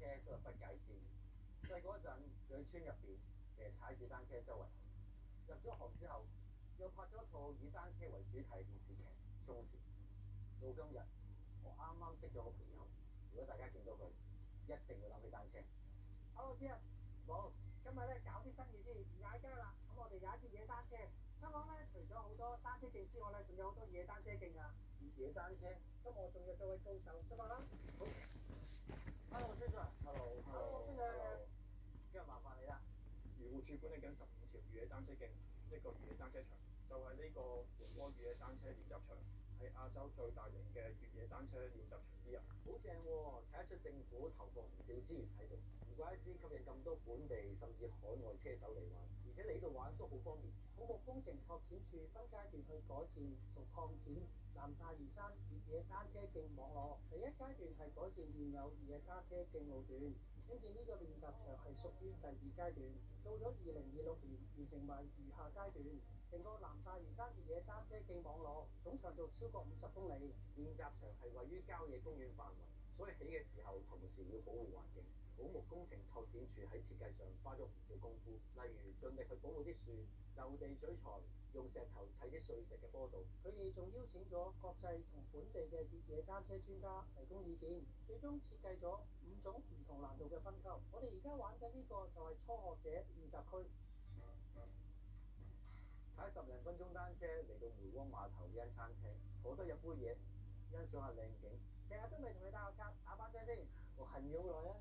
車都係不解之緣。細嗰陣住喺村入邊，成日踩住單車周圍行。入咗行之後，又拍咗一套以單車為主題嘅電視劇《中時》。到今日，我啱啱識咗個朋友，如果大家見到佢，一定會諗起單車。Hello，知啊，冇，今日咧搞啲新意先，唔踩街啦。咁我哋踩啲野單車。香港咧除咗好多單車徑之外咧，仲有好多野單車徑啊。野單車，咁我仲要做位高手，出發啦。好。Hello，先生。Hello，先生。今日麻煩你啦。漁護署管理緊15條越野單車徑，一個越野單車場，就係呢個梅窩越野單車練習場，係亞洲最大型嘅越野單車練習場之一。好正喎，睇得出政府投放唔少資源喺度，唔怪之吸引咁多本地甚至海外車手嚟玩，而且你呢度玩都好方便。土木工程拓展處分階段去改善同擴展南大嶼山越野單車徑網絡。第一階段係改善現有越野單車徑路段，興建呢個練習場係屬於第2階段。到咗2026年完成埋餘下階段，成個南大嶼山越野單車徑網絡總長度超過50公里。練習場係位於郊野公園範圍，所以起嘅時候同時要保護環境。土木工程拓展處喺設計上花咗唔少功夫，例如盡力去保護啲樹，就地取材，用石頭砌啲碎石嘅坡道。佢哋仲邀請咗國際同本地嘅越野單車專家提供意見，最終設計咗5種唔同難度嘅分級。我哋而家玩緊呢個就係初學者練習區。踩10零分鐘單車嚟到梅窩碼頭呢間餐廳，坐低飲杯嘢，欣賞下靚景。成日都未同你打個卡，打把張先。我恨咗好耐啊！